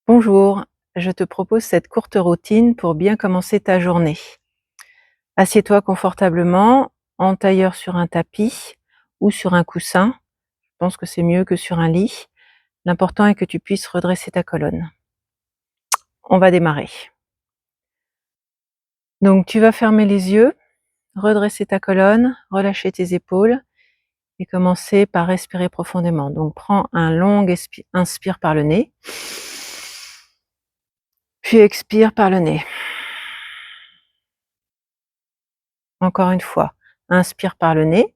Bonjour, je te propose cette courte routine pour bien commencer ta journée. Assieds-toi confortablement, en tailleur sur un tapis ou sur un coussin. Je pense que c'est mieux que sur un lit. L'important est que tu puisses redresser ta colonne. On va démarrer. Donc tu vas fermer les yeux, redresser ta colonne, relâcher tes épaules et commencer par respirer profondément. Donc prends un long inspire par le nez, puis expire par le nez. Encore une fois, inspire par le nez,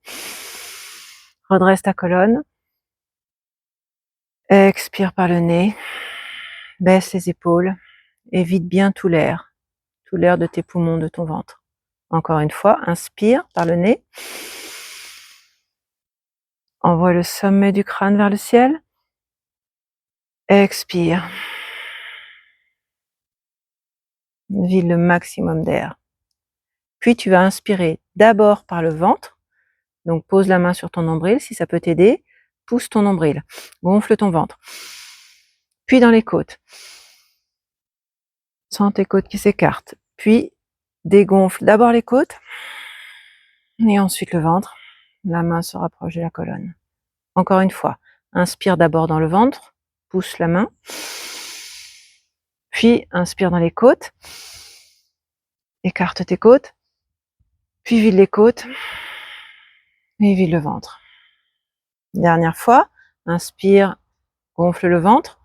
redresse ta colonne, expire par le nez, baisse les épaules et vide bien tout l'air de tes poumons, de ton ventre. Encore une fois, inspire par le nez, envoie le sommet du crâne vers le ciel, expire, vide le maximum d'air. Puis tu vas inspirer d'abord par le ventre, donc pose la main sur ton nombril si ça peut t'aider, pousse ton nombril, gonfle ton ventre, puis dans les côtes. Sens tes côtes qui s'écartent, puis dégonfle d'abord les côtes et ensuite le ventre. La main se rapproche de la colonne. Encore une fois, inspire d'abord dans le ventre, pousse la main, puis inspire dans les côtes, écarte tes côtes, puis vide les côtes et vide le ventre. Dernière fois, inspire, gonfle le ventre,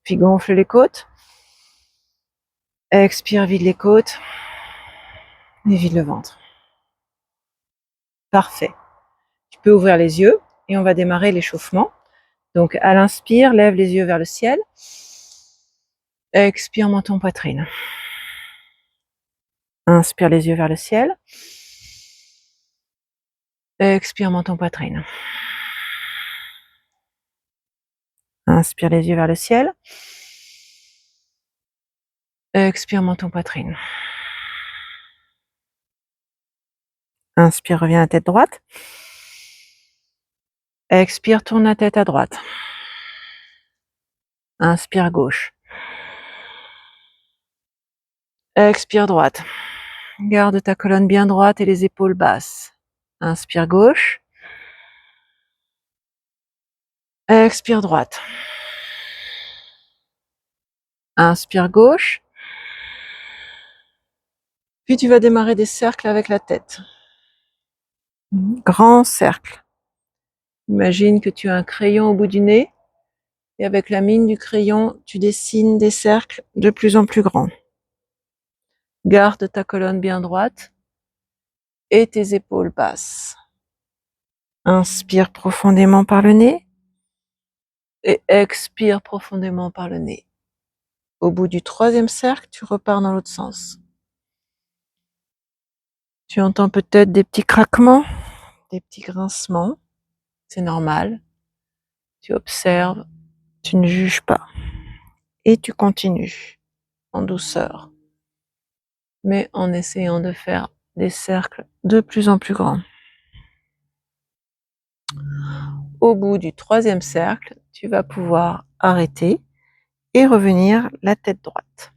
puis gonfle les côtes, expire, vide les côtes et vide le ventre. Parfait. Tu peux ouvrir les yeux et on va démarrer l'échauffement. Donc à l'inspire, lève les yeux vers le ciel, expire, menton, poitrine. Inspire les yeux vers le ciel, expire, menton, poitrine. Inspire les yeux vers le ciel, expire, menton, poitrine. Inspire, reviens à tête droite. Expire, tourne la tête à droite. Inspire, gauche. Expire, droite. Garde ta colonne bien droite et les épaules basses. Inspire, gauche. Expire, droite. Inspire, gauche. Puis tu vas démarrer des cercles avec la tête. Grand cercle. Imagine que tu as un crayon au bout du nez et avec la mine du crayon, tu dessines des cercles de plus en plus grands. Garde ta colonne bien droite et tes épaules basses. Inspire profondément par le nez et expire profondément par le nez. Au bout du troisième cercle, tu repars dans l'autre sens. Tu entends peut-être des petits craquements, des petits grincements. C'est normal. Tu observes, tu ne juges pas. Et tu continues en douceur, mais en essayant de faire des cercles de plus en plus grands. Au bout du troisième cercle, tu vas pouvoir arrêter et revenir la tête droite.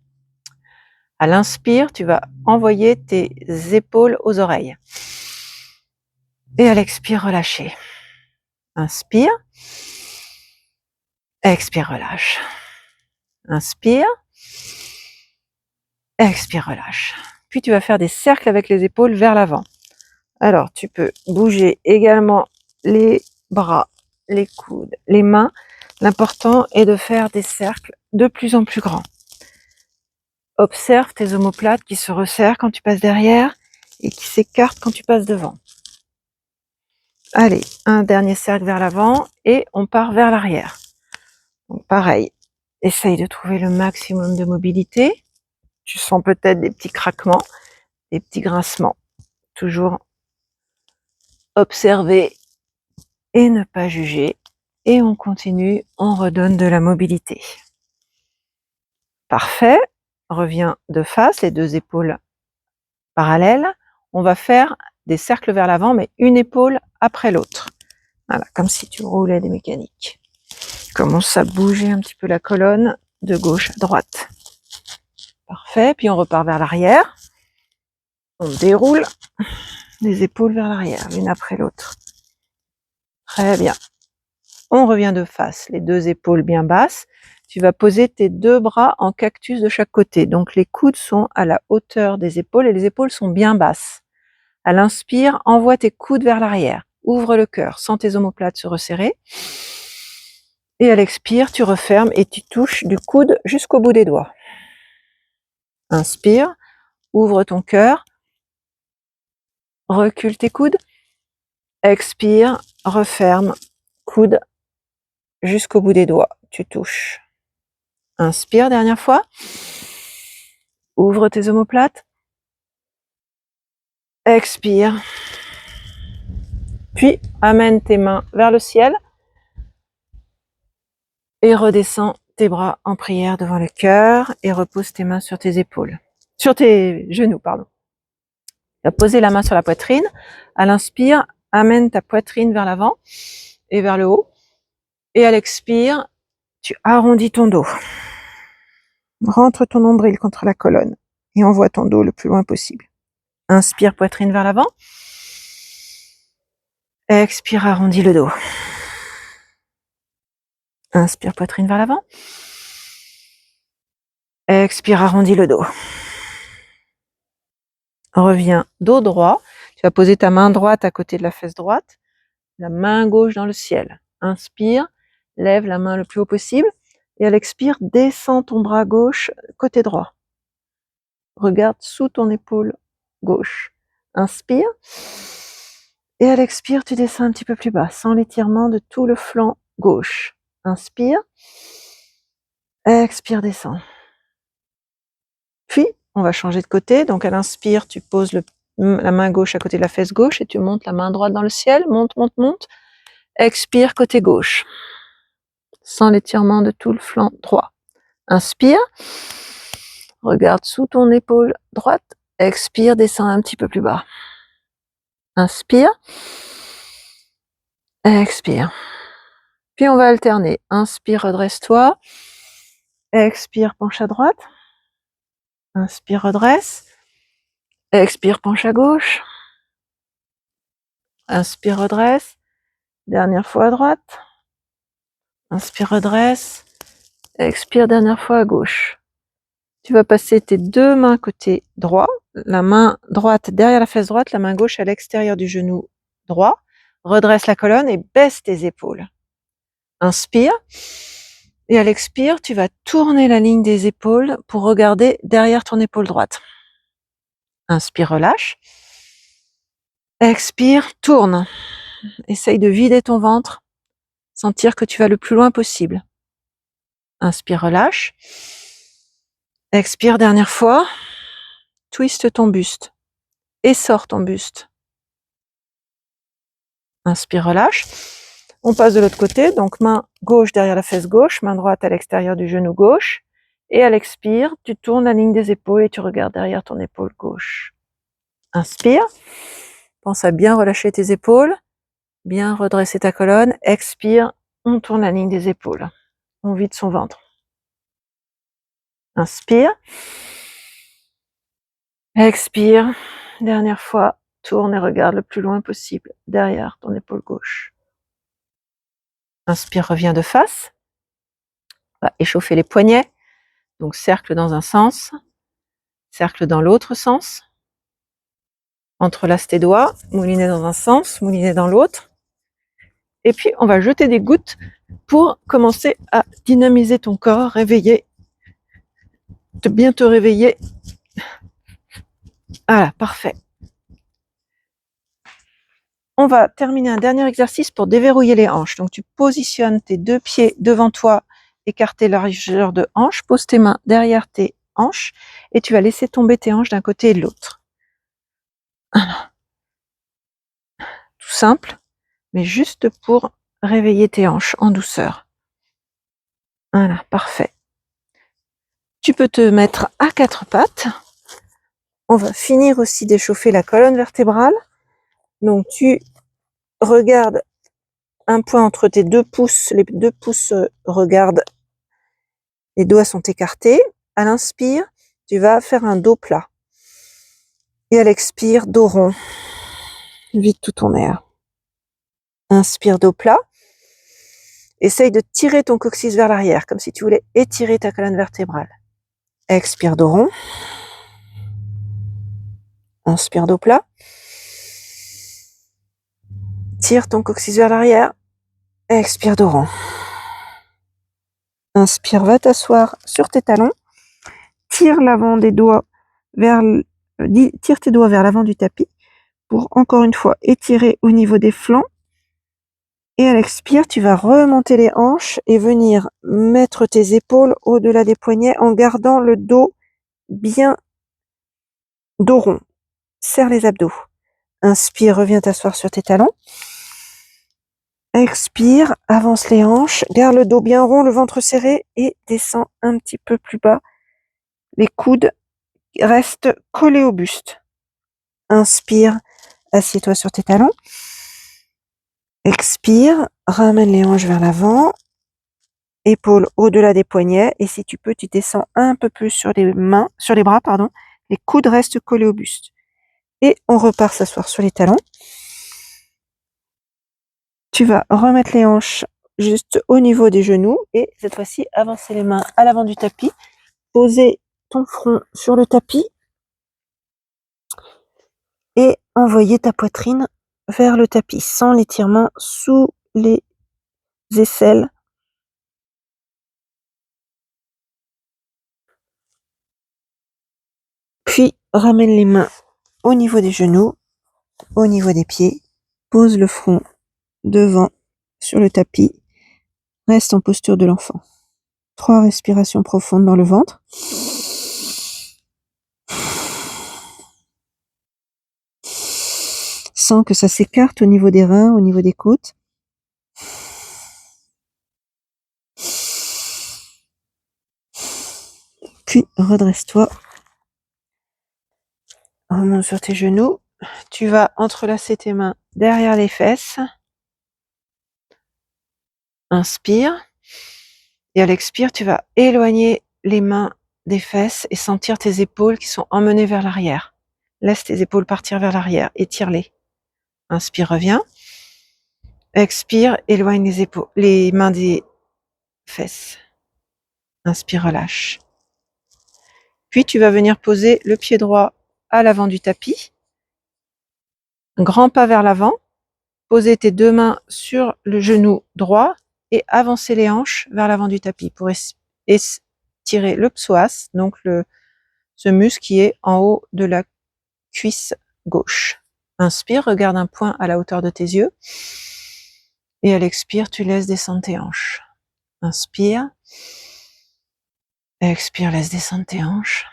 À l'inspire, tu vas envoyer tes épaules aux oreilles. Et à l'expire, relâcher. Inspire. Expire, relâche. Inspire. Expire, relâche. Puis tu vas faire des cercles avec les épaules vers l'avant. Alors, tu peux bouger également les bras, les coudes, les mains. L'important est de faire des cercles de plus en plus grands. Observe tes omoplates qui se resserrent quand tu passes derrière et qui s'écartent quand tu passes devant. Allez, un dernier cercle vers l'avant et on part vers l'arrière. Donc pareil, essaye de trouver le maximum de mobilité. Tu sens peut-être des petits craquements, des petits grincements. Toujours observer et ne pas juger. Et on continue, on redonne de la mobilité. Parfait. Reviens de face, les deux épaules parallèles. On va faire des cercles vers l'avant, mais une épaule après l'autre. Voilà, comme si tu roulais des mécaniques. commence à bouger un petit peu la colonne de gauche à droite. Parfait, puis on repart vers l'arrière. On déroule les épaules vers l'arrière, l'une après l'autre. Très bien. On revient de face, les deux épaules bien basses. Tu vas poser tes deux bras en cactus de chaque côté. Donc les coudes sont à la hauteur des épaules et les épaules sont bien basses. À l'inspire, envoie tes coudes vers l'arrière. Ouvre le cœur, sens tes omoplates se resserrer. Et à l'expire, tu refermes et tu touches du coude jusqu'au bout des doigts. Inspire, ouvre ton cœur, recule tes coudes. Expire, referme, coude jusqu'au bout des doigts. Tu touches. Inspire, dernière fois. Ouvre tes omoplates. Expire. Puis, amène tes mains vers le ciel. Et redescends tes bras en prière devant le cœur et repose tes mains sur tes épaules. Sur tes genoux, pardon. Tu vas poser la main sur la poitrine. À l'inspire, amène ta poitrine vers l'avant et vers le haut. Et à l'expire, tu arrondis ton dos. Rentre ton nombril contre la colonne et envoie ton dos le plus loin possible. Inspire, poitrine vers l'avant. Expire, arrondis le dos. Inspire, poitrine vers l'avant. Expire, arrondis le dos. Reviens, dos droit. Tu vas poser ta main droite à côté de la fesse droite, la main gauche dans le ciel. Inspire, lève la main le plus haut possible. Et à l'expire, descends ton bras gauche côté droit. Regarde sous ton épaule gauche. Inspire. Et à l'expire, tu descends un petit peu plus bas, sans l'étirement de tout le flanc gauche. Inspire. Expire, descends. Puis, on va changer de côté. Donc, à l'inspire, tu poses la main gauche à côté de la fesse gauche et tu montes la main droite dans le ciel. Monte, monte, monte. Expire, côté gauche. Sans l'étirement de tout le flanc droit. Inspire. Regarde sous ton épaule droite. Expire, descends un petit peu plus bas. Inspire. Expire. Puis on va alterner. Inspire, redresse-toi. Expire, penche à droite. Inspire, redresse. Expire, penche à gauche. Inspire, redresse. Dernière fois à droite. Inspire, redresse. Expire, dernière fois à gauche. Tu vas passer tes deux mains côté droit. La main droite derrière la fesse droite, la main gauche à l'extérieur du genou droit. Redresse la colonne et baisse tes épaules. Inspire. Et à l'expire, tu vas tourner la ligne des épaules pour regarder derrière ton épaule droite. Inspire, relâche. Expire, tourne. Essaye de vider ton ventre, sentir que tu vas le plus loin possible. Inspire, relâche. Expire, dernière fois. Twiste ton buste. Essore ton buste. Inspire, relâche. On passe de l'autre côté, donc main gauche derrière la fesse gauche, main droite à l'extérieur du genou gauche. Et à l'expire, tu tournes la ligne des épaules et tu regardes derrière ton épaule gauche. Inspire. Pense à bien relâcher tes épaules, bien redresser ta colonne. Expire, on tourne la ligne des épaules. On vide son ventre. Inspire. Expire. Dernière fois, tourne et regarde le plus loin possible derrière ton épaule gauche. Inspire, reviens de face. On va échauffer les poignets. Donc cercle dans un sens, cercle dans l'autre sens. Entrelace tes doigts, moulinet dans un sens, moulinet dans l'autre. Et puis on va jeter des gouttes pour commencer à dynamiser ton corps, réveiller, bien te réveiller. Voilà, parfait. On va terminer un dernier exercice pour déverrouiller les hanches. Donc tu positionnes tes deux pieds devant toi, écartés largeur de hanche, pose tes mains derrière tes hanches et tu vas laisser tomber tes hanches d'un côté et de l'autre. Voilà. Tout simple, mais juste pour réveiller tes hanches en douceur. Voilà, parfait. Tu peux te mettre à quatre pattes. On va finir aussi d'échauffer la colonne vertébrale. Donc tu regardes un point entre tes 2 pouces. Les 2 pouces regardent, les doigts sont écartés. À l'inspire, tu vas faire un dos plat. Et à l'expire, dos rond. Vide tout ton air. Inspire, dos plat. Essaye de tirer ton coccyx vers l'arrière, comme si tu voulais étirer ta colonne vertébrale. Expire, dos rond. Inspire, dos plat. Tire ton coccyx vers l'arrière. Expire, dos rond. Inspire, va t'asseoir sur tes talons. Tire l'avant des doigts tire tes doigts vers l'avant du tapis pour encore une fois étirer au niveau des flancs. Et à l'expire, tu vas remonter les hanches et venir mettre tes épaules au-delà des poignets en gardant le dos bien dos rond. Serre les abdos. Inspire, reviens t'asseoir sur tes talons. Expire, avance les hanches, garde le dos bien rond, le ventre serré et descends un petit peu plus bas. Les coudes restent collés au buste. Inspire, assieds-toi sur tes talons. Expire, ramène les hanches vers l'avant. Épaules au-delà des poignets. Et si tu peux, tu descends un peu plus sur les bras, pardon. Les coudes restent collés au buste. Et on repart s'asseoir sur les talons. Tu vas remettre les hanches juste au niveau des genoux. Et cette fois-ci, avancer les mains à l'avant du tapis. Poser ton front sur le tapis. Et envoyer ta poitrine vers le tapis sans l'étirement sous les aisselles. Puis ramène les mains au niveau des genoux, au niveau des pieds. Pose le front devant sur le tapis. Reste en posture de l'enfant. 3 respirations profondes dans le ventre. Sens que ça s'écarte au niveau des reins, au niveau des côtes. Puis redresse-toi. Remonte sur tes genoux. Tu vas entrelacer tes mains derrière les fesses. Inspire. Et à l'expire, tu vas éloigner les mains des fesses et sentir tes épaules qui sont emmenées vers l'arrière. Laisse tes épaules partir vers l'arrière. Étire-les. Inspire, reviens. Expire, éloigne les mains des fesses. Inspire, relâche. Puis tu vas venir poser le pied droit à l'avant du tapis. Un grand pas vers l'avant. Poser tes 2 mains sur le genou droit et avancer les hanches vers l'avant du tapis pour étirer le psoas, donc ce muscle qui est en haut de la cuisse gauche. Inspire, regarde un point à la hauteur de tes yeux. Et à l'expire, tu laisses descendre tes hanches. Inspire. Expire, laisse descendre tes hanches.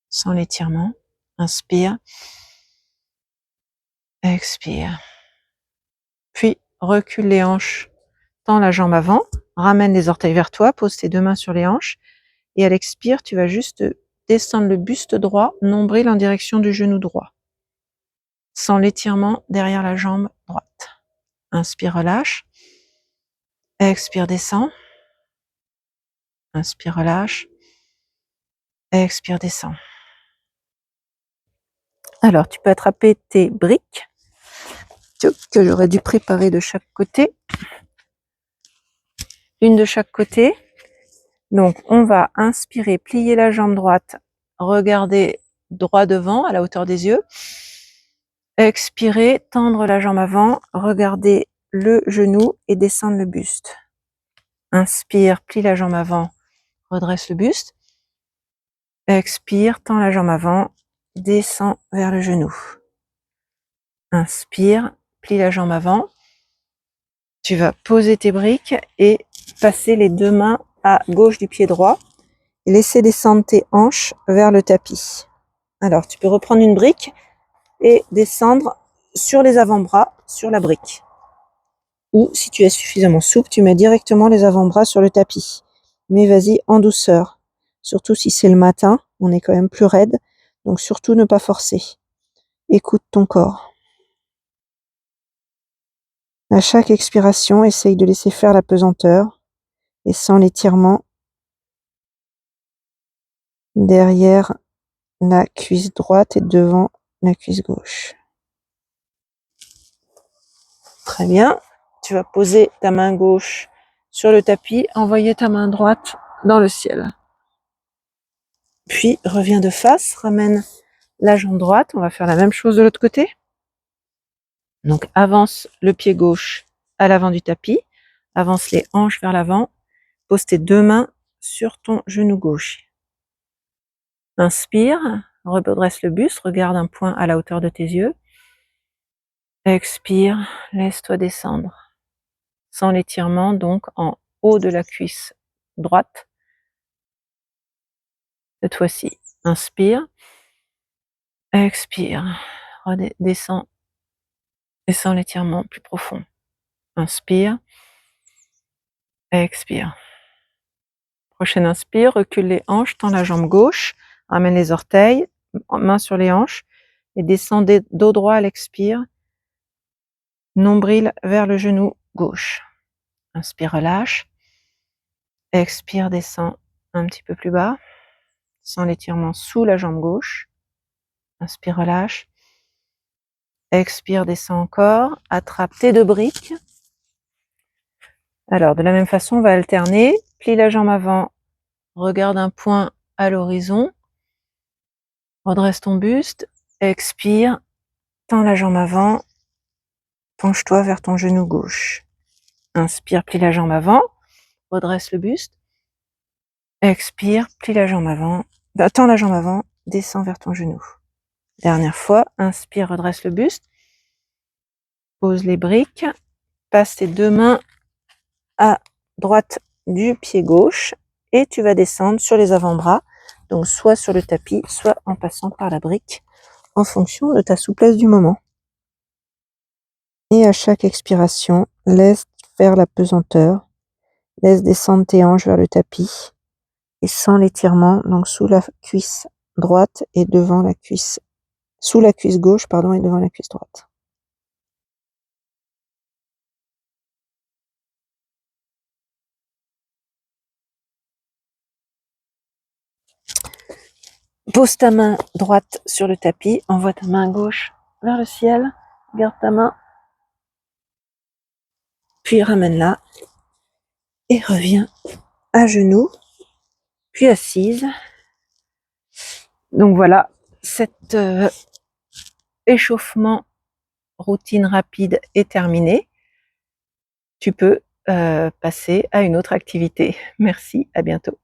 Sans l'étirement. Inspire. Expire. Puis, recule les hanches. Tends la jambe avant. Ramène les orteils vers toi. Pose tes 2 mains sur les hanches. Et à l'expire, tu vas juste descendre le buste droit, nombril en direction du genou droit. Sans l'étirement derrière la jambe droite. Inspire, relâche. Expire, descends. Inspire, relâche. Expire, descends. Alors, tu peux attraper tes briques que j'aurais dû préparer de chaque côté. Une de chaque côté. Donc, on va inspirer, plier la jambe droite, regarder droit devant à la hauteur des yeux. Expirer, tendre la jambe avant, regarder le genou et descendre le buste. Inspire, plie la jambe avant, redresse le buste. Expire, tends la jambe avant, descend vers le genou. Inspire, plie la jambe avant. Tu vas poser tes briques et passer les 2 mains à gauche du pied droit et laisser descendre tes hanches vers le tapis. Alors, tu peux reprendre une brique et descendre sur les avant-bras, sur la brique. Ou, si tu es suffisamment souple, tu mets directement les avant-bras sur le tapis. Mais vas-y en douceur. Surtout si c'est le matin, on est quand même plus raide. Donc surtout ne pas forcer. Écoute ton corps. À chaque expiration, essaye de laisser faire la pesanteur et sens l'étirement derrière la cuisse droite et devant la cuisse gauche. Très bien. Tu vas poser ta main gauche sur le tapis, envoyer ta main droite dans le ciel. Puis reviens de face, ramène la jambe droite. On va faire la même chose de l'autre côté. Donc avance le pied gauche à l'avant du tapis, avance les hanches vers l'avant, pose tes deux mains sur ton genou gauche. Inspire, redresse le buste, regarde un point à la hauteur de tes yeux. Expire, laisse-toi descendre. Sans l'étirement, donc en haut de la cuisse droite. Cette fois-ci, inspire, expire, redescends et sans l'étirement plus profond. Inspire, expire. Prochaine inspire, recule les hanches, tends la jambe gauche, ramène les orteils, main sur les hanches et descends dos droit à l'expire, nombril vers le genou gauche. Inspire, relâche. Expire, descends un petit peu plus bas, sans l'étirement sous la jambe gauche. Inspire, relâche. Expire, descends encore. Attrape tes deux briques. Alors, de la même façon, on va alterner. Plie la jambe avant, regarde un point à l'horizon. Redresse ton buste. Expire, tends la jambe avant. Penche-toi vers ton genou gauche. Inspire, plie la jambe avant. Redresse le buste. Expire, plie la jambe avant. Tends la jambe avant. Descends vers ton genou. Dernière fois, inspire, redresse le buste. Pose les briques. Passe tes deux mains à droite du pied gauche et tu vas descendre sur les avant-bras, donc soit sur le tapis, soit en passant par la brique, en fonction de ta souplesse du moment. Et à chaque expiration, laisse faire la pesanteur, laisse descendre tes hanches vers le tapis et sens l'étirement, donc sous la cuisse droite et devant la cuisse, sous la cuisse gauche, pardon, et devant la cuisse droite. Pose ta main droite sur le tapis, envoie ta main gauche vers le ciel, garde ta main, puis ramène-la et reviens à genoux, puis assise. Donc voilà, cet échauffement routine rapide est terminé. Tu peux passer à une autre activité. Merci, à bientôt.